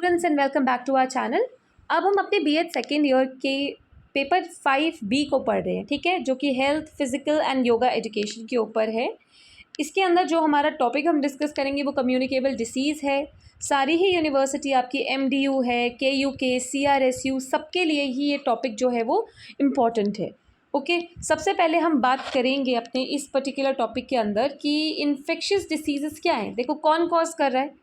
Friends and welcome back to our channel. अब हम अपने बीएड सेकेंड ईयर के पेपर 5B को पढ़ रहे हैं, ठीक है, जो कि health, physical and yoga education के ऊपर है। इसके अंदर जो हमारा टॉपिक हम डिस्कस करेंगे वो कम्युनिकेबल डिसीज़ है। सारी ही यूनिवर्सिटी आपकी MDU है, KUK, CRSU, सबके लिए ही ये टॉपिक जो है वो इम्पॉर्टेंट है। ओके सबसे पहले हम बात करेंगे अपने इस पर्टिकुलर टॉपिक के अंदर कि इन्फेक्शियस डिसीज़ क्या हैं। देखो कौन कॉज कर रहा है।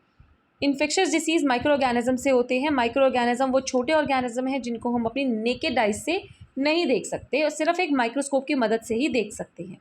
इन्फेक्शियस डिसीज़ माइक्रो ऑर्गेनिज्म से होते हैं। माइक्रो ऑर्गेनिज्म वो छोटे ऑर्गेनिज्म हैं जिनको हम अपनी नेकेड आइज से नहीं देख सकते और सिर्फ एक माइक्रोस्कोप की मदद से ही देख सकते हैं।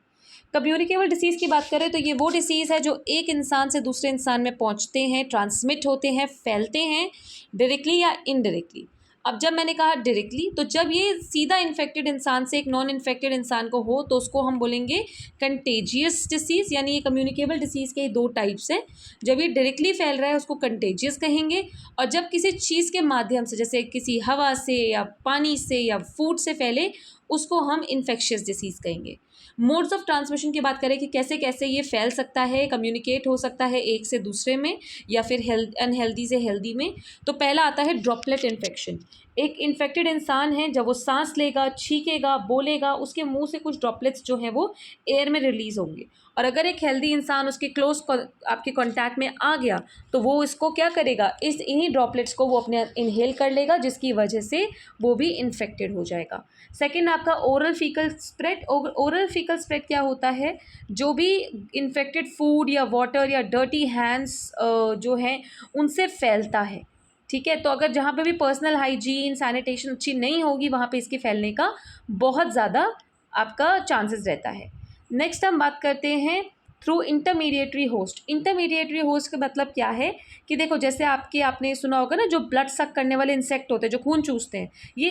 कम्युनिकेबल डिसीज़ की बात करें तो ये वो डिसीज़ है जो एक इंसान से दूसरे इंसान में पहुंचते हैं, ट्रांसमिट होते हैं, फैलते हैं डायरेक्टली या इनडायरेक्टली। अब जब मैंने कहा डायरेक्टली, तो जब ये सीधा इन्फेक्टेड इंसान से एक नॉन इन्फेक्टेड इंसान को हो तो उसको हम बोलेंगे कंटेजियस डिसीज़। यानी ये कम्युनिकेबल डिसीज़ के दो टाइप्स हैं। जब ये डायरेक्टली फैल रहा है उसको कंटेजियस कहेंगे, और जब किसी चीज़ के माध्यम से जैसे किसी हवा से या पानी से या फूड से फैले उसको हम इन्फेक्शियस डिसीज़ कहेंगे। मोड्स ऑफ ट्रांसमिशन की बात करें कि कैसे कैसे ये फैल सकता है, कम्युनिकेट हो सकता है एक से दूसरे में या फिर अनहेल्दी से हेल्दी में। तो पहला आता है ड्रॉपलेट इन्फेक्शन। एक इन्फेक्टेड इंसान है, जब वो सांस लेगा, छींकेगा, बोलेगा, उसके मुंह से कुछ ड्रॉपलेट्स जो हैं वो एयर में रिलीज़ होंगे। और अगर एक हेल्दी इंसान उसके क्लोज आपके कांटेक्ट में आ गया तो वो इसको क्या करेगा, इन्हीं ड्रॉपलेट्स को वो अपने इनहेल कर लेगा, जिसकी वजह से वो भी इन्फेक्टेड हो जाएगा। सेकेंड आपका oral faecal spread. Oral faecal spread क्या होता है, जो भी इन्फेक्टेड फूड या वाटर या डर्टी हैंड्स जो हैं उनसे फैलता है, ठीक है। तो अगर जहाँ पे भी पर्सनल हाइजीन सैनिटेशन अच्छी नहीं होगी वहाँ पे इसके फैलने का बहुत ज़्यादा आपका चांसेस रहता है। नेक्स्ट हम बात करते हैं through intermediary host. Intermediary host का मतलब क्या है कि देखो जैसे आपने सुना होगा ना, जो ब्लड सक करने वाले इंसेक्ट होते हैं जो खून चूसते हैं, ये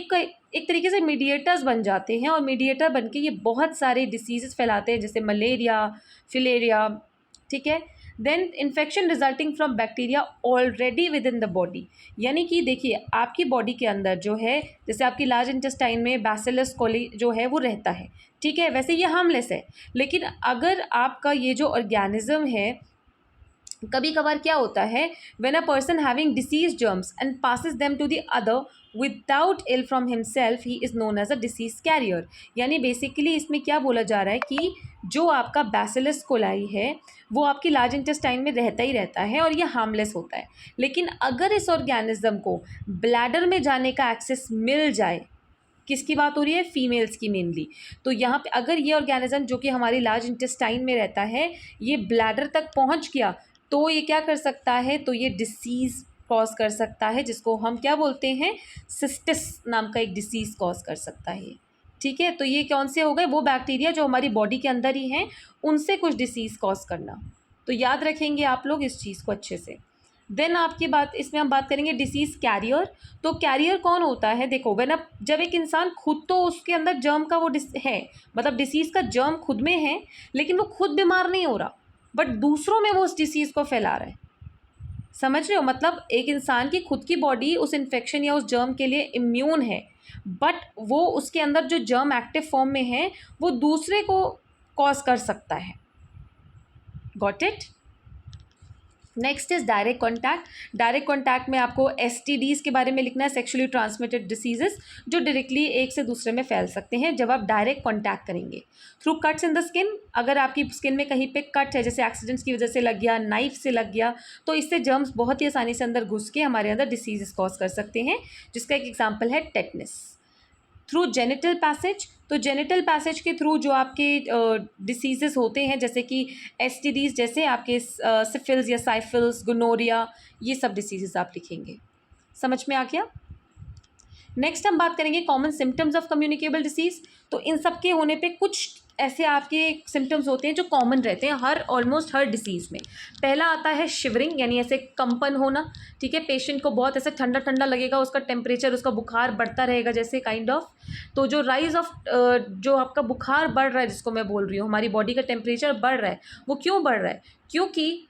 एक तरीके से मीडिएटर्स बन जाते हैं और मीडिएटर बन के ये बहुत सारे डिसीज़ फैलाते हैं जैसे मलेरिया, फिलेरिया, ठीक है। Then infection resulting from bacteria already with in the body. यानी कि देखिए आपकी बॉडी के अंदर जो है, जैसे आपकी लार्ज इंटेस्टाइन में बैसिलस कोली जो है वो रहता है, ठीक है। वैसे ये हार्मलेस है, लेकिन अगर आपका ये जो ऑर्गेनिज्म है, कभी कभार क्या होता है, when a person having disease germs and passes them to the other without ill from himself, he is known as a disease carrier. यानी बेसिकली इसमें क्या बोला जा रहा है कि जो आपका बैसिलस कोलाई है वो आपकी लार्ज इंटेस्टाइन में रहता ही रहता है और ये हार्मलेस होता है। लेकिन अगर इस ऑर्गेनिज्म को ब्लैडर में जाने का एक्सेस मिल जाए, किसकी बात हो रही है, फीमेल्स की मेनली, तो यहाँ पे अगर ये ऑर्गेनिज्म जो कि हमारी लार्ज इंटेस्टाइन में रहता है ये ब्लैडर तक पहुँच गया तो ये क्या कर सकता है, तो ये डिसीज़ कॉज कर सकता है, जिसको हम क्या बोलते हैं, सिस्टिस नाम का एक डिसीज़ कॉज कर सकता है, ठीक है। तो ये कौन से हो गए, वो बैक्टीरिया जो हमारी बॉडी के अंदर ही हैं उनसे कुछ डिसीज़ कॉज करना। तो याद रखेंगे आप लोग इस चीज़ को अच्छे से। देन आपकी बात, इसमें हम बात करेंगे डिसीज़ कैरियर। तो कैरियर कौन होता है, देखो जब एक इंसान खुद तो उसके अंदर जर्म का वो है, मतलब डिसीज़ का जर्म खुद में है लेकिन वो खुद बीमार नहीं हो रहा, बट दूसरों में वो उस डिसीज़ को फैला रहा है। समझ रहे हो, मतलब एक इंसान की खुद की बॉडी उस इन्फेक्शन या उस जर्म के लिए इम्यून है, बट वो उसके अंदर जो जर्म एक्टिव फॉर्म में है वो दूसरे को कॉज कर सकता है। Got it. Next is direct contact. Direct contact में आपको STDs के बारे में लिखना है, सेक्शुअली ट्रांसमिटेड डिसीजेस, जो डायरेक्टली एक से दूसरे में फैल सकते हैं जब आप डायरेक्ट कॉन्टैक्ट करेंगे। Through cuts in the skin, अगर आपकी स्किन में कहीं पे कट है, जैसे एक्सीडेंट्स की वजह से लग गया, नाइफ से लग गया, तो इससे जर्म्स बहुत ही आसानी से अंदर घुस के हमारे अंदर डिसीजेस कॉज कर सकते हैं, जिसका एक एग्जाम्पल है टेटनस। थ्रू जेनिटल पैसेज, तो जेनिटल पैसेज के थ्रू जो आपके डिसीजेस होते हैं जैसे कि STDs, जैसे आपके सिफिल्स या साइफिल्स, गोनोरिया, ये सब डिसीजेस आप लिखेंगे। समझ में आ गया। नेक्स्ट हम बात करेंगे common symptoms of communicable disease. तो इन सब के होने पे कुछ ऐसे आपके सिम्टम्स होते हैं जो कॉमन रहते हैं ऑलमोस्ट हर डिसीज़ में। पहला आता है शिवरिंग, यानी ऐसे कंपन होना, ठीक है। पेशेंट को बहुत ऐसे ठंडा ठंडा लगेगा, उसका टेम्परेचर, उसका बुखार बढ़ता रहेगा जैसे काइंड ऑफ। तो जो राइज ऑफ जो आपका बुखार बढ़ रहा है, जिसको मैं बोल रही हूँ, हमारी बॉडी का टेम्परेचर बढ़ रहा है, वो क्यों बढ़ रहा है, क्योंकि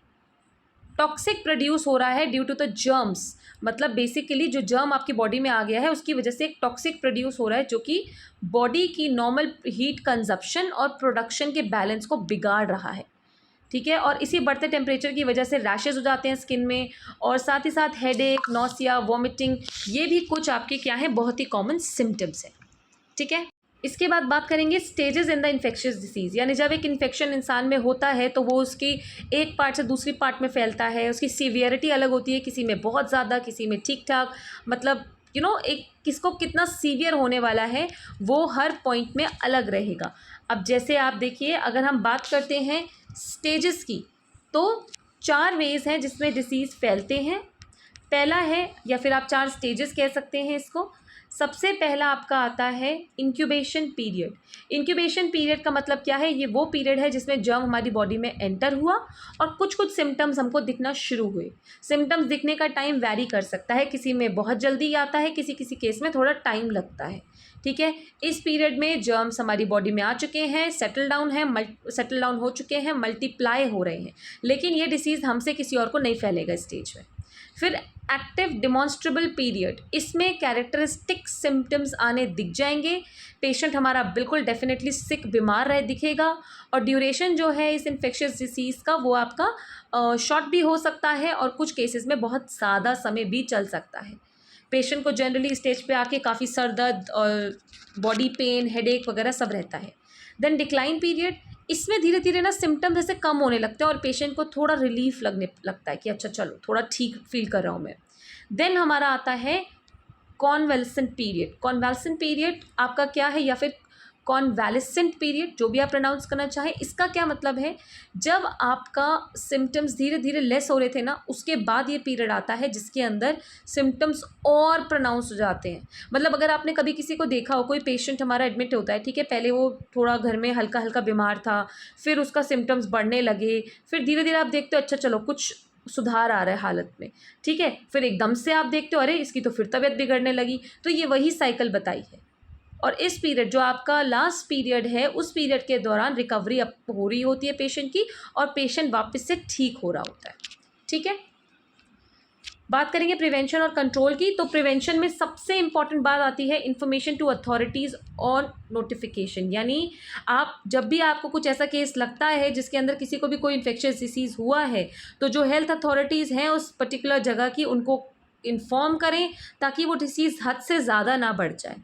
टॉक्सिक प्रोड्यूस हो रहा है ड्यू टू द जर्म्स। मतलब बेसिकली जो जर्म आपकी बॉडी में आ गया है उसकी वजह से एक टॉक्सिक प्रोड्यूस हो रहा है जो कि बॉडी की नॉर्मल हीट कंजप्शन और प्रोडक्शन के बैलेंस को बिगाड़ रहा है। ठीक है। और इसी बढ़ते टेम्परेचर की वजह से रैशेज हो जाते हैं स्किन में, और साथ ही साथ हेडेक, नौसिया, वॉमिटिंग, ये भी कुछ आपके क्या है, बहुत ही कॉमन सिम्टम्स हैं। ठीक है। इसके बाद बात करेंगे stages in the infectious disease, यानी जब एक इन्फेक्शन इंसान में होता है तो वो उसकी एक पार्ट से दूसरी पार्ट में फैलता है, उसकी सीवियरिटी अलग होती है, किसी में बहुत ज़्यादा, किसी में ठीक ठाक, मतलब एक किसको कितना सीवियर होने वाला है वो हर पॉइंट में अलग रहेगा। अब जैसे आप देखिए, अगर हम बात करते हैं स्टेजेस की, तो 4 वेज़ हैं जिसमें डिसीज़ फैलते हैं। पहला है, या फिर आप 4 स्टेजेस कह सकते हैं इसको। सबसे पहला आपका आता है इंक्यूबेशन पीरियड। इंक्यूबेशन पीरियड का मतलब क्या है, ये वो पीरियड है जिसमें जर्म हमारी बॉडी में एंटर हुआ और कुछ कुछ सिम्टम्स हमको दिखना शुरू हुए। सिम्टम्स दिखने का टाइम वैरी कर सकता है, किसी में बहुत जल्दी आता है, किसी किसी केस में थोड़ा टाइम लगता है। ठीक है। इस पीरियड में जर्म्स हमारी बॉडी में आ चुके हैं, सेटल डाउन हो चुके हैं, मल्टीप्लाई हो रहे हैं, लेकिन ये डिसीज़ हमसे किसी और को नहीं फैलेगा स्टेज में। फिर एक्टिव डिमॉन्स्ट्रेबल पीरियड, इसमें कैरेक्टरिस्टिक सिम्टम्स आने दिख जाएंगे, पेशेंट हमारा बिल्कुल डेफिनेटली सिक, बीमार रहे दिखेगा, और ड्यूरेशन जो है इस इन्फेक्शियस डिसीज़ का वो आपका शॉर्ट भी हो सकता है, और कुछ केसेस में बहुत ज़्यादा समय भी चल सकता है। पेशेंट को जनरली स्टेज पे आके काफ़ी सर दर्द और बॉडी पेन, हेडेक वगैरह सब रहता है। देन डिक्लाइन पीरियड, इसमें धीरे धीरे ना सिम्टम्स ऐसे कम होने लगते हैं और पेशेंट को थोड़ा रिलीफ लगने लगता है कि अच्छा चलो थोड़ा ठीक फील कर रहा हूँ मैं। देन हमारा आता है कॉन्वेलेसेंट पीरियड। कॉन्वेलेसेंट पीरियड आपका क्या है, या फिर कॉन्वेलेसेंट पीरियड, जो भी आप प्रोनाउंस करना चाहें, इसका क्या मतलब है, जब आपका सिम्टम्स धीरे धीरे लेस हो रहे थे ना, उसके बाद ये पीरियड आता है जिसके अंदर सिम्टम्स और प्रोनाउंस हो जाते हैं। मतलब अगर आपने कभी किसी को देखा हो, कोई पेशेंट हमारा एडमिट होता है, ठीक है, पहले वो थोड़ा घर में हल्का हल्का बीमार था, फिर उसका सिम्टम्स बढ़ने लगे, फिर धीरे धीरे आप देखते हो अच्छा चलो कुछ सुधार आ रहा है हालत में, ठीक है, फिर एकदम से आप देखते हो अरे इसकी तो फिर तबीयत बिगड़ने लगी। तो ये वही साइकिल बताई है। और इस पीरियड जो आपका लास्ट पीरियड है, उस पीरियड के दौरान रिकवरी अप हो रही होती है पेशेंट की, और पेशेंट वापस से ठीक हो रहा होता है। ठीक है। बात करेंगे प्रिवेंशन और कंट्रोल की, तो प्रिवेंशन में सबसे इंपॉर्टेंट बात आती है इन्फॉर्मेशन टू अथॉरिटीज़ और नोटिफिकेशन। यानी आप जब भी आपको कुछ ऐसा केस लगता है जिसके अंदर किसी को भी कोई इन्फेक्शियस डिसीज़ हुआ है, तो जो हेल्थ अथॉरिटीज़ हैं उस पर्टिकुलर जगह की, उनको इन्फॉर्म करें ताकि वो डिसीज़ हद से ज़्यादा ना बढ़ जाए।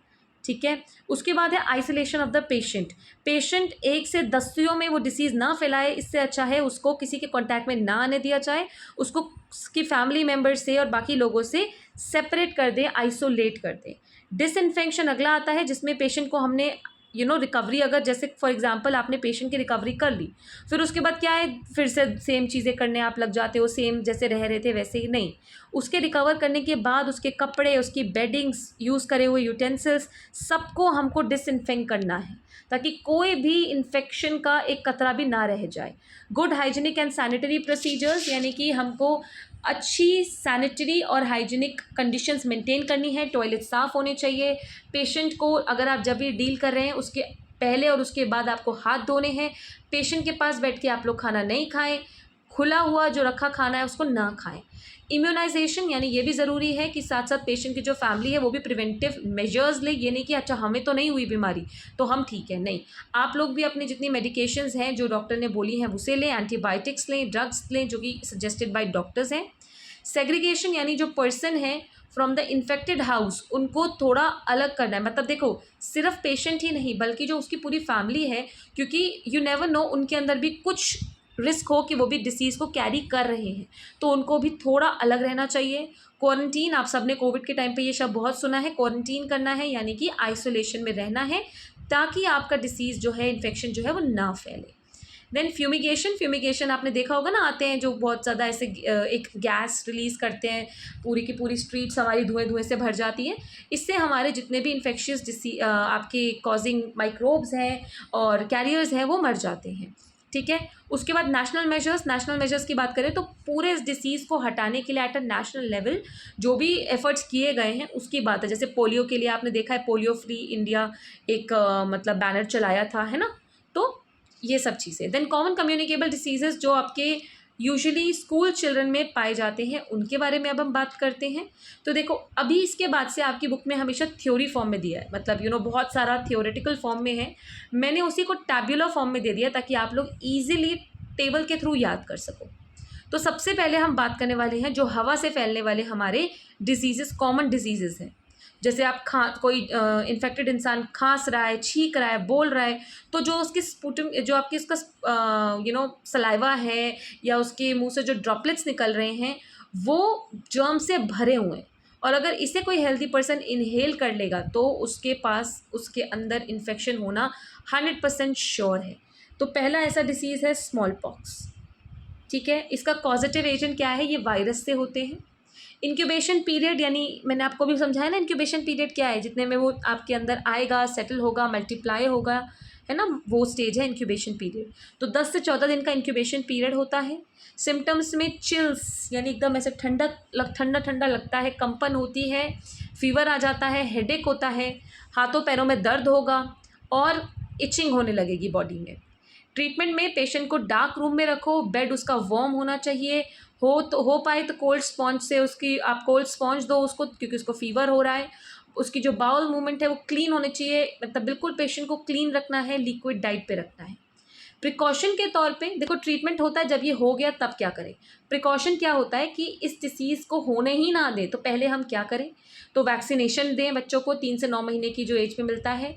ठीक है। उसके बाद है isolation of the patient. Patient 1 से 10 में वो डिसीज़ ना फैलाए, इससे अच्छा है उसको किसी के कांटेक्ट में ना आने दिया जाए, उसको उसकी फैमिली मेम्बर से और बाकी लोगों से सेपरेट कर दें, आइसोलेट कर दें। डिसइंफेक्शन अगला आता है, जिसमें पेशेंट को हमने रिकवरी, अगर जैसे फॉर एग्जांपल आपने पेशेंट की रिकवरी कर ली, फिर उसके बाद क्या है, फिर से सेम चीज़ें करने आप लग जाते हो, सेम जैसे रह रहे थे वैसे ही नहीं। उसके रिकवर करने के बाद उसके कपड़े, उसकी बेडिंग्स, यूज़ करे हुए यूटेंसिल्स, सबको हमको डिसइंफेक्ट करना है ताकि कोई भी इन्फेक्शन का एक कतरा भी ना रह जाए। Good hygienic and sanitary procedures, यानी कि हमको अच्छी सैनिटरी और हाइजीनिक कंडीशंस मेंटेन करनी है। टॉयलेट साफ़ होने चाहिए। पेशेंट को अगर आप जब भी डील कर रहे हैं उसके पहले और उसके बाद आपको हाथ धोने हैं। पेशेंट के पास बैठ के आप लोग खाना नहीं खाएं, खुला हुआ जो रखा खाना है उसको ना खाएं। इम्यूनाइजेशन, यानी ये भी ज़रूरी है कि साथ साथ पेशेंट की जो फैमिली है वो भी प्रिवेंटिव मेजर्स ले। ये नहीं कि अच्छा हमें तो नहीं हुई बीमारी तो हम ठीक है, नहीं, आप लोग भी अपनी जितनी मेडिकेशंस हैं जो डॉक्टर ने बोली हैं उसे लें, एंटीबायोटिक्स लें, ड्रग्स लें जो कि सजेस्टेड बाय डॉक्टर्स हैं। सेग्रीगेशन, यानी जो पर्सन है फ्रॉम द इन्फेक्टेड हाउस, उनको थोड़ा अलग करना है। मतलब देखो, सिर्फ पेशेंट ही नहीं बल्कि जो उसकी पूरी फैमिली है, क्योंकि यू नेवर नो उनके अंदर भी कुछ रिस्क हो कि वो भी डिसीज़ को कैरी कर रहे हैं, तो उनको भी थोड़ा अलग रहना चाहिए। क्वारंटीन, आप सबने कोविड के टाइम पे ये शब्द बहुत सुना है, क्वारंटीन करना है यानी कि आइसोलेशन में रहना है ताकि आपका डिसीज़ जो है, इन्फेक्शन जो है वो ना फैले। देन फ्यूमिगेशन आपने देखा होगा ना, आते हैं जो बहुत ज़्यादा ऐसे एक गैस रिलीज़ करते हैं, पूरी की पूरी स्ट्रीट्स हमारी धुएं धुएं से भर जाती हैं। इससे हमारे जितने भी इन्फेक्शियस आपके कॉजिंग माइक्रोब्स हैं और कैरियर्स हैं वो मर जाते हैं। ठीक है। उसके बाद नेशनल मेजर्स की बात करें तो पूरे इस डिसीज़ को हटाने के लिए एट अ नेशनल लेवल जो भी एफर्ट्स किए गए हैं उसकी बात है। जैसे पोलियो के लिए आपने देखा है, पोलियो फ्री इंडिया एक मतलब बैनर चलाया था, है ना, तो ये सब चीज़ें। देन कॉमन कम्युनिकेबल डिसीजेज़ जो आपके यूजुअली स्कूल चिल्ड्रन में पाए जाते हैं उनके बारे में अब हम बात करते हैं। तो देखो, अभी इसके बाद से आपकी बुक में हमेशा थ्योरी फॉर्म में दिया है, मतलब बहुत सारा थियोरेटिकल फॉर्म में है। मैंने उसी को टैब्यूलर फॉर्म में दे दिया ताकि आप लोग ईजिली टेबल के थ्रू याद कर सको। तो सबसे पहले हम बात करने वाले हैं जो हवा से फैलने वाले हमारे डिजीज़, कॉमन डिजीज़ हैं। जैसे आप कोई इन्फेक्टेड इंसान खांस रहा है, छींक रहा है, बोल रहा है, तो जो उसकी स्पूटिंग, जो आपकी इसका सलाइवा है या उसके मुंह से जो ड्रॉपलेट्स निकल रहे हैं वो जर्म से भरे हुए हैं, और अगर इसे कोई हेल्दी पर्सन इनहेल कर लेगा तो उसके पास उसके अंदर इन्फेक्शन होना 100% श्योर है। तो पहला ऐसा डिसीज़ है स्मॉल पॉक्स। ठीक है, इसका कॉजेटिव एजेंट क्या है? ये वायरस से होते हैं। इंक्यूबेशन पीरियड, यानी मैंने आपको भी समझाया ना इंक्यूबेशन पीरियड क्या है, जितने में वो आपके अंदर आएगा, सेटल होगा, मल्टीप्लाई होगा, है ना, वो स्टेज है इंक्यूबेशन पीरियड। तो 10 से 14 दिन का इंक्यूबेशन पीरियड होता है। सिम्टम्स में चिल्स, यानी एकदम ऐसे ठंडा ठंडा लगता है, कंपन होती है, फीवर आ जाता है, हेडेक होता है, हाथों पैरों में दर्द होगा और इचिंग होने लगेगी बॉडी में। ट्रीटमेंट में पेशेंट को डार्क रूम में रखो, बेड उसका वार्म होना चाहिए, हो पाए तो कोल्ड स्पॉन्ज से उसकी आप कोल्ड स्पॉन्ज दो उसको, क्योंकि उसको फीवर हो रहा है। उसकी जो बाउल मूवमेंट है वो क्लीन होनी चाहिए, मतलब बिल्कुल पेशेंट को क्लीन रखना है, लिक्विड डाइट पे रखना है। प्रिकॉशन के तौर पे देखो, ट्रीटमेंट होता है जब ये हो गया तब क्या करें। प्रिकॉशन क्या होता है कि इस डिसीज़ को होने ही ना दें, तो पहले हम क्या करें, तो वैक्सीनेशन दें बच्चों को 3 से 9 महीने की जो एज में मिलता है।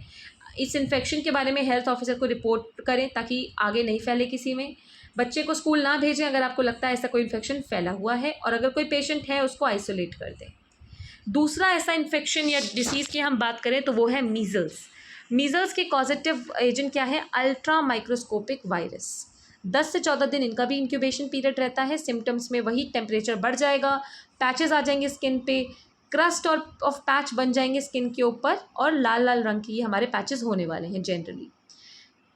इस इन्फेक्शन के बारे में हेल्थ ऑफिसर को रिपोर्ट करें ताकि आगे नहीं फैले किसी में। बच्चे को स्कूल ना भेजें अगर आपको लगता है ऐसा कोई इन्फेक्शन फैला हुआ है, और अगर कोई पेशेंट है उसको आइसोलेट कर दें। दूसरा ऐसा इन्फेक्शन या डिसीज़ की हम बात करें तो वो है मीज़ल्स। मीज़ल्स के कॉजेटिव एजेंट क्या है? Ultra microscopic virus. 10 से 14 दिन इनका भी इंक्यूबेशन पीरियड रहता है। सिम्टम्स में वही टेम्परेचर बढ़ जाएगा, पैचेस आ जाएंगे स्किन पे, क्रस्ट और ऑफ पैच बन जाएंगे स्किन के ऊपर, और लाल लाल रंग की हमारे पैचेस होने वाले हैं जनरली।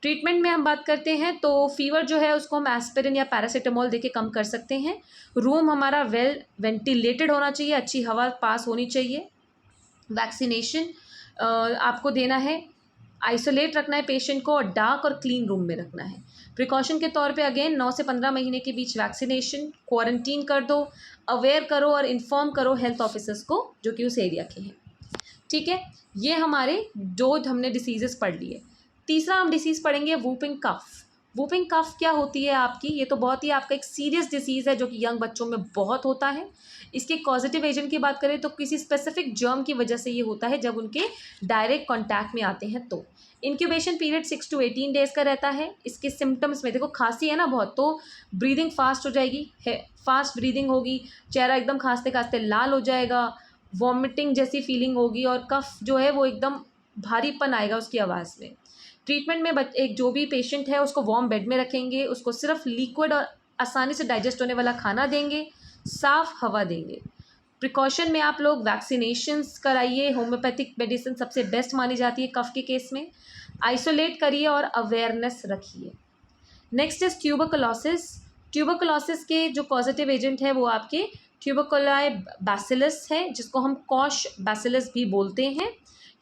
ट्रीटमेंट में हम बात करते हैं तो फीवर जो है उसको हम एस्पिरिन या पैरासीटामोल देके कम कर सकते हैं। रूम हमारा वेल वेंटिलेटेड होना चाहिए, अच्छी हवा पास होनी चाहिए। वैक्सीनेशन आपको देना है, आइसोलेट रखना है पेशेंट को, और डार्क और क्लीन रूम में रखना है। प्रिकॉशन के तौर पे अगेन 9 से 15 महीने के बीच वैक्सीनेशन, क्वारंटीन कर दो, अवेयर करो और इन्फॉर्म करो हेल्थ ऑफिसर्स को जो कि उस एरिया के हैं। ठीक है, ये हमारे जो हमने डिसीजेस पढ़ लिए। तीसरा हम डिसीज़ पढ़ेंगे वूपिंग कफ। वूपिंग कफ क्या होती है आपकी? ये तो बहुत ही आपका एक सीरियस डिसीज़ है जो कि यंग बच्चों में बहुत होता है। इसके पॉजिटिव एजेंट की बात करें तो किसी स्पेसिफिक जर्म की वजह से ये होता है जब उनके डायरेक्ट कॉन्टैक्ट में आते हैं। तो इंक्यूबेशन पीरियड 6 to 18 डेज़ का रहता है। इसके सिम्टम्स में देखो, खांसी है ना बहुत, तो ब्रीदिंग फास्ट हो जाएगी, फास्ट ब्रीदिंग होगी, चेहरा एकदम खांसते खांसते लाल हो जाएगा, वॉमिटिंग जैसी फीलिंग होगी, और कफ जो है वो एकदम भारीपन आएगा उसकी आवाज़ में। ट्रीटमेंट में एक जो भी पेशेंट है उसको वार्म बेड में रखेंगे, उसको सिर्फ लिक्विड और आसानी से डाइजेस्ट होने वाला खाना देंगे, साफ़ हवा देंगे। प्रिकॉशन में आप लोग वैक्सीनेशंस कराइए, होम्योपैथिक मेडिसिन सबसे बेस्ट मानी जाती है कफ के केस में। आइसोलेट करिए और अवेयरनेस रखिए। Next is tuberculosis. ट्यूबरकुलोसिस के जो पॉजिटिव एजेंट है वो आपके ट्यूबरकुलाई बैसिलस है, जिसको हम कॉश बैसिलस भी बोलते हैं।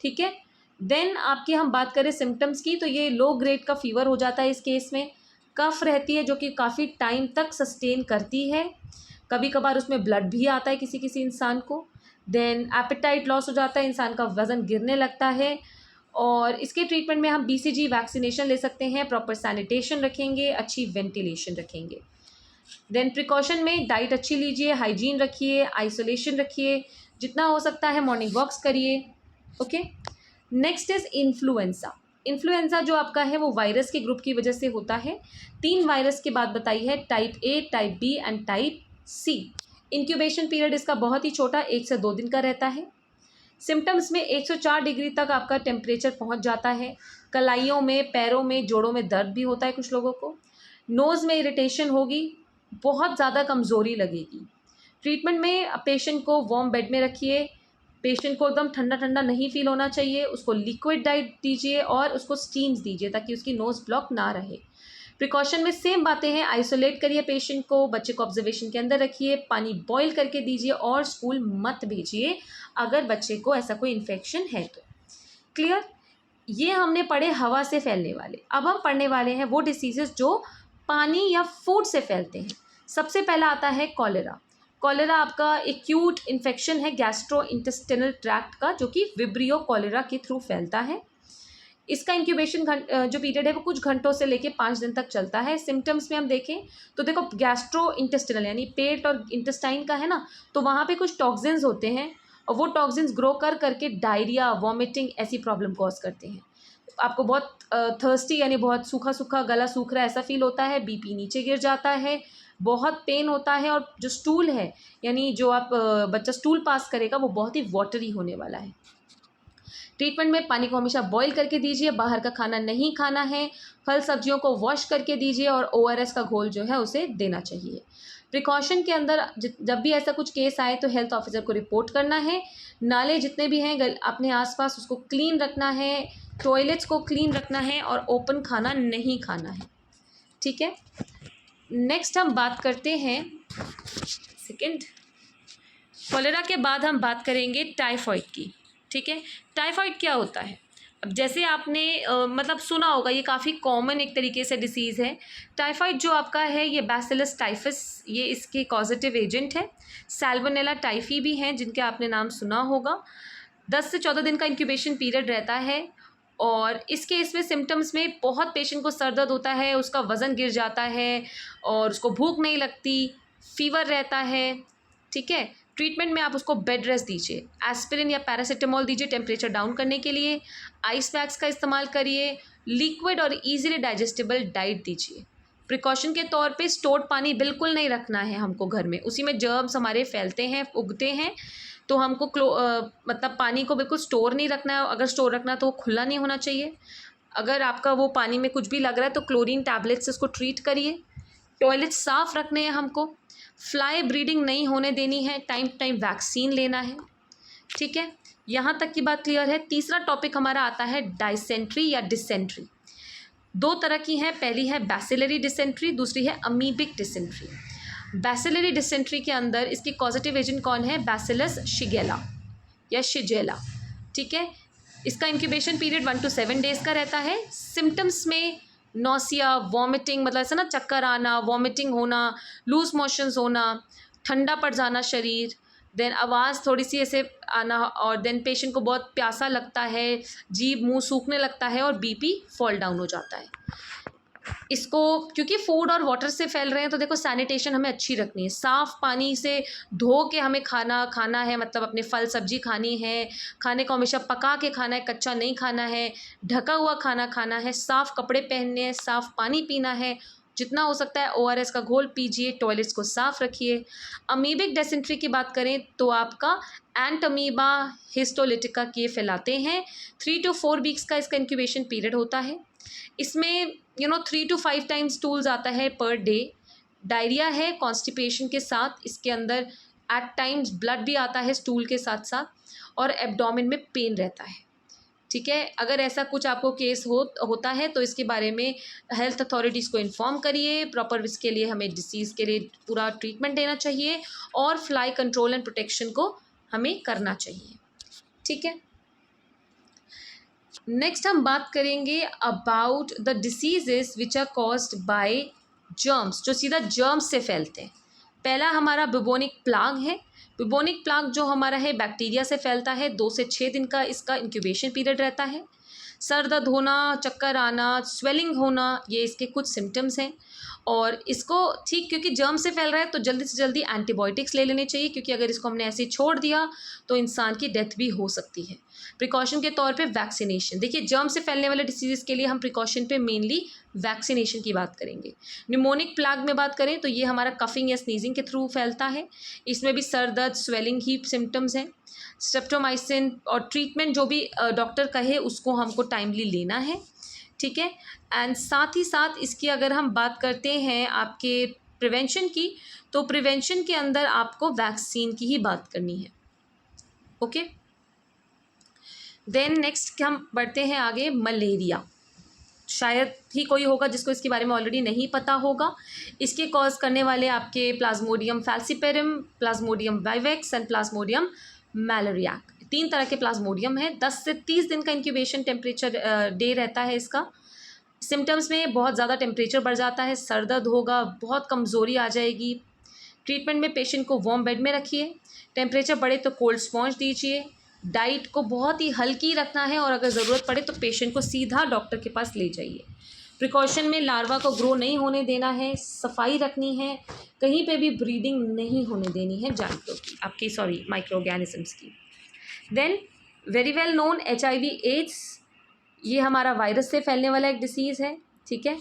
ठीक है, देन आपकी हम बात करें सिम्टम्स की तो ये लो ग्रेड का फीवर हो जाता है इस केस में, कफ रहती है जो कि काफ़ी टाइम तक सस्टेन करती है, कभी कभार उसमें ब्लड भी आता है किसी किसी इंसान को। देन एपेटाइट लॉस हो जाता है, इंसान का वज़न गिरने लगता है, और इसके ट्रीटमेंट में हम BCG वैक्सीनेशन ले सकते हैं, प्रॉपर सैनिटेशन रखेंगे, अच्छी वेंटिलेशन रखेंगे। देन प्रिकॉशन में डाइट अच्छी लीजिए, हाइजीन रखिए, आइसोलेशन रखिए, जितना हो सकता है मॉर्निंग वॉक्स करिए। Okay, next is influenza. Influenza जो आपका है वो वायरस के ग्रुप की वजह से होता है। 3 वायरस की बात बताई है, type A, type B and type C। Incubation period इसका बहुत ही छोटा 1 से 2 दिन का रहता है। सिम्टम्स में 104 डिग्री तक आपका टेम्परेचर पहुंच जाता है, कलाइयों में, पैरों में, जोड़ों में दर्द भी होता है कुछ लोगों को, नोज़ में इरिटेशन होगी, बहुत ज़्यादा कमज़ोरी लगेगी। ट्रीटमेंट में पेशेंट को वार्म बेड में रखिए, पेशेंट को एकदम ठंडा ठंडा नहीं फील होना चाहिए, उसको लिक्विड डाइट दीजिए और उसको स्टीम्स दीजिए ताकि उसकी नोज़ ब्लॉक ना रहे। प्रिकॉशन में सेम बातें हैं, आइसोलेट करिए पेशेंट को, बच्चे को ऑब्जर्वेशन के अंदर रखिए, पानी बॉईल करके दीजिए और स्कूल मत भेजिए अगर बच्चे को ऐसा कोई इन्फेक्शन है तो। क्लियर? ये हमने पढ़े हवा से फैलने वाले। अब हम पढ़ने वाले हैं वो डिसीजेस जो पानी या फूड से फैलते हैं। सबसे पहला आता है कॉलेरा। कॉलेरा आपका एक्यूट इन्फेक्शन है गैस्ट्रो इंटेस्टिनल ट्रैक्ट का, जो कि विब्रियो कॉलेरा के थ्रू फैलता है। इसका इंक्यूबेशन जो पीरियड है वो कुछ घंटों से लेके 5 दिन तक चलता है। सिम्टम्स में हम देखें तो देखो गैस्ट्रो इंटेस्टिनल यानी पेट और इंटेस्टाइन का है ना, तो वहाँ पे कुछ टॉक्सिन्स होते हैं और वो टॉक्सिन्स ग्रो कर करके डायरिया, वॉमिटिंग ऐसी प्रॉब्लम कॉज करते हैं। आपको बहुत थर्स्टी यानी बहुत सूखा सूखा गला सूख रहा है ऐसा फील होता है, बीपी नीचे गिर जाता है, बहुत पेन होता है, और जो स्टूल है यानी जो आप बच्चा स्टूल पास करेगा वो बहुत ही वाटरी होने वाला है। ट्रीटमेंट में पानी को हमेशा बॉईल करके दीजिए, बाहर का खाना नहीं खाना है, फल सब्जियों को वॉश करके दीजिए और ORS का घोल जो है उसे देना चाहिए। प्रिकॉशन के अंदर जब भी ऐसा कुछ केस आए तो हेल्थ ऑफिसर को रिपोर्ट करना है। नाले जितने भी हैं अपने आसपास उसको क्लीन रखना है, टॉयलेट्स को क्लीन रखना है और ओपन खाना नहीं खाना है। ठीक है, नेक्स्ट हम बात करते हैं सेकेंड, कॉलेरा के बाद हम बात करेंगे टाइफॉइड की। ठीक है, टाइफॉइड क्या होता है? अब जैसे आपने मतलब सुना होगा, ये काफ़ी कॉमन एक तरीके से डिसीज़ है। टाइफॉइड जो आपका है ये बैसिलस टाइफस, ये इसके कॉजेटिव एजेंट है। सैल्मोनेला टाइफी भी हैं जिनके आपने नाम सुना होगा। 10 से 14 दिन का इंक्यूबेशन पीरियड रहता है और इस केस में सिम्टम्स में बहुत पेशेंट को सर दर्द होता है, उसका वज़न गिर जाता है और उसको भूख नहीं लगती, फीवर रहता है। ठीक है, ट्रीटमेंट में आप उसको बेड रेस्ट दीजिए, एस्पिरिन या पैरासीटामोल दीजिए टेम्परेचर डाउन करने के लिए, आइस पैक्स का इस्तेमाल करिए, लिक्विड और इजीली डाइजेस्टेबल डाइट दीजिए। प्रिकॉशन के तौर पे स्टोर्ड पानी बिल्कुल नहीं रखना है हमको घर में, उसी में जर्म्स हमारे फैलते हैं, उगते हैं, तो हमको मतलब पानी को बिल्कुल स्टोर नहीं रखना है। अगर स्टोर रखना तो वो खुला नहीं होना चाहिए। अगर आपका वो पानी में कुछ भी लग रहा है तो क्लोरीन टैबलेट से उसको ट्रीट करिए। टॉयलेट साफ़ रखने हैं हमको, फ्लाई ब्रीडिंग नहीं होने देनी है, टाइम टू टाइम वैक्सीन लेना है। ठीक है, यहाँ तक की बात क्लियर है। तीसरा टॉपिक हमारा आता है डायसेंट्री या डिसेंट्री। 2 तरह की हैं, पहली है बैसिलरी डिसेंट्री, दूसरी है अमीबिक डिसेंट्री। बैसिलरी डिसेंट्री के अंदर इसकी कॉजेटिव एजेंट कौन है? बैसिलस शिगेला या शिजेला। ठीक है, इसका इंक्यूबेशन पीरियड 1 to 7 डेज़ का रहता है। सिम्टम्स में नौसिया, वॉमिटिंग, मतलब ऐसा ना चक्कर आना, वॉमिटिंग होना, लूज मोशंस होना, ठंडा पड़ जाना शरीर, देन आवाज़ थोड़ी सी ऐसे आना, और देन पेशेंट को बहुत प्यासा लगता है, जीभ मुंह सूखने लगता है और बीपी फॉल डाउन हो जाता है। इसको क्योंकि फूड और वाटर से फैल रहे हैं तो देखो सैनिटेशन हमें अच्छी रखनी है, साफ़ पानी से धो के हमें खाना है, मतलब अपने फल सब्जी खानी है, खाने को हमेशा पका के खाना है, कच्चा नहीं खाना है, ढका हुआ खाना खाना है, साफ़ कपड़े पहनने हैं, साफ़ पानी पीना है, जितना हो सकता है ORS का घोल पीजिए, टॉयलेट्स को साफ़ रखिए। अमीबिक डिसेंट्री की बात करें तो आपका एंट अमीबा हिस्टोलिटिका के फैलाते हैं। 3 to 4 वीक्स का इसका इंक्यूबेशन पीरियड होता है। इसमें 3 to 5 टाइम्स स्टूल्स आता है पर डे। डायरिया है कॉन्स्टिपेशन के साथ, इसके अंदर एट टाइम्स ब्लड भी आता है स्टूल के साथ साथ, और एब्डोमेन में पेन रहता है। ठीक है, अगर ऐसा कुछ आपको केस होता है तो इसके बारे में हेल्थ अथॉरिटीज़ को इन्फॉर्म करिए। प्रॉपर इसके लिए हमें डिसीज़ के लिए पूरा ट्रीटमेंट देना चाहिए और फ्लाई कंट्रोल एंड प्रोटेक्शन को हमें करना चाहिए। ठीक है, नेक्स्ट हम बात करेंगे about the diseases which are caused by germs, जो सीधा जर्म्स से फैलते हैं। पहला हमारा बुबोनिक प्लाग है। बुबोनिक प्लाग जो हमारा है बैक्टीरिया से फैलता है। 2 से 6 दिन का इसका इंक्यूबेशन पीरियड रहता है। सर दर्द होना, चक्कर आना, स्वेलिंग होना, ये इसके कुछ सिम्टम्स हैं। और इसको ठीक क्योंकि जर्म से फैल रहा है तो जल्दी से जल्दी एंटीबायोटिक्स ले लेने चाहिए, क्योंकि अगर इसको हमने ऐसे छोड़ दिया तो इंसान की डेथ भी हो सकती है। प्रिकॉशन के तौर पे वैक्सीनेशन, देखिए जर्म से फैलने वाले डिसीज़ के लिए हम प्रिकॉशन पे मेनली वैक्सीनेशन की बात करेंगे। न्यूमोनिक प्लाग में बात करें तो ये हमारा कफिंग या स्नीजिंग के थ्रू फैलता है। इसमें भी सर दर्द, स्वेलिंग ही सिम्टम्स हैं। स्ट्रेप्टोमाइसिन और ट्रीटमेंट जो भी डॉक्टर कहे उसको हमको टाइमली लेना है। ठीक है, एंड साथ ही साथ इसकी अगर हम बात करते हैं आपके प्रिवेंशन की, तो प्रिवेंशन के अंदर आपको वैक्सीन की ही बात करनी है। ओके, देन नेक्स्ट हम बढ़ते हैं आगे। मलेरिया, शायद ही कोई होगा जिसको इसके बारे में ऑलरेडी नहीं पता होगा। इसके कॉज करने वाले आपके plasmodium falciparum, plasmodium vivax and plasmodium malariae, 3 तरह के प्लाज्मोडियम है। 10 से 30 दिन का इंक्यूबेशन टेम्परेचर डे रहता है इसका। सिम्टम्स में बहुत ज़्यादा टेम्परेचर बढ़ जाता है, सर दर्द होगा, बहुत कमज़ोरी आ जाएगी। ट्रीटमेंट में पेशेंट को वार्म बेड में रखिए, टेम्परेचर बढ़े तो कोल्ड स्पॉन्ज दीजिए, डाइट को बहुत ही हल्की रखना है और अगर ज़रूरत पड़े तो पेशेंट को सीधा डॉक्टर के पास ले जाइए। प्रिकॉशन में लार्वा को ग्रो नहीं होने देना है, सफाई रखनी है, कहीं पे भी ब्रीडिंग नहीं होने देनी है जानवरों की, आपकी माइक्रो ऑर्गेनिजम्स की। Then very well known HIV AIDS, ये हमारा वायरस से फैलने वाला एक डिसीज़ है, ठीक है।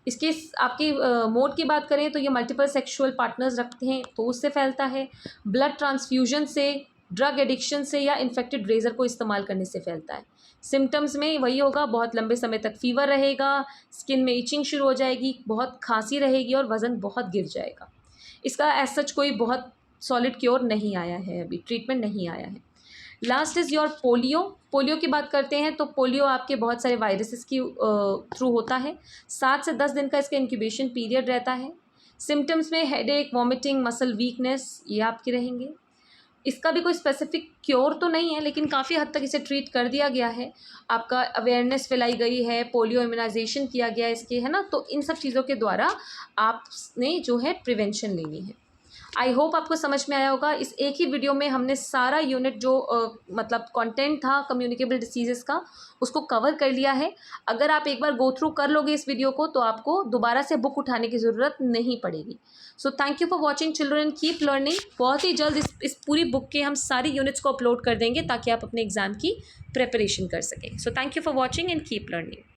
इसके आपकी मोड की बात करें तो ये मल्टीपल सेक्सुअल पार्टनर्स रखते हैं तो उससे फैलता है, ब्लड ट्रांसफ्यूजन से, ड्रग एडिक्शन से या इन्फेक्टेड रेजर को इस्तेमाल करने से फैलता है। सिम्टम्स में वही होगा, बहुत लंबे समय तक फीवर रहेगा, स्किन में इचिंग शुरू हो जाएगी, बहुत खांसी रहेगी और वज़न बहुत गिर जाएगा। इसका एज सच कोई बहुत सॉलिड क्योर नहीं आया है, अभी ट्रीटमेंट नहीं आया है। Last is your polio. Polio की बात करते हैं तो पोलियो आपके बहुत सारे वायरसेस की थ्रू होता है। 7 से 10 दिन का इसका इंक्यूबेशन पीरियड रहता है। सिम्टम्स में हेडेक, वॉमिटिंग, मसल वीकनेस ये आपके रहेंगे। इसका भी कोई स्पेसिफिक क्योर तो नहीं है, लेकिन काफ़ी हद तक इसे ट्रीट कर दिया गया है। आपका अवेयरनेस फैलाई गई है, पोलियो इम्यूनाइजेशन किया गया है इसके, है ना। तो इन सब चीज़ों के द्वारा आपने जो है प्रिवेंशन लेनी है। आई होप आपको समझ में आया होगा। इस एक ही वीडियो में हमने सारा यूनिट जो मतलब कंटेंट था कम्युनिकेबल डिसीजेस का, उसको कवर कर लिया है। अगर आप एक बार गो थ्रू कर लोगे इस वीडियो को तो आपको दोबारा से बुक उठाने की ज़रूरत नहीं पड़ेगी। So thank you for watching children, keep learning. बहुत ही जल्द इस पूरी बुक के हम सारी यूनिट्स को अपलोड कर देंगे ताकि आप अपने एग्ज़ाम की प्रिपरेशन कर सकें। So thank you for watching and keep learning.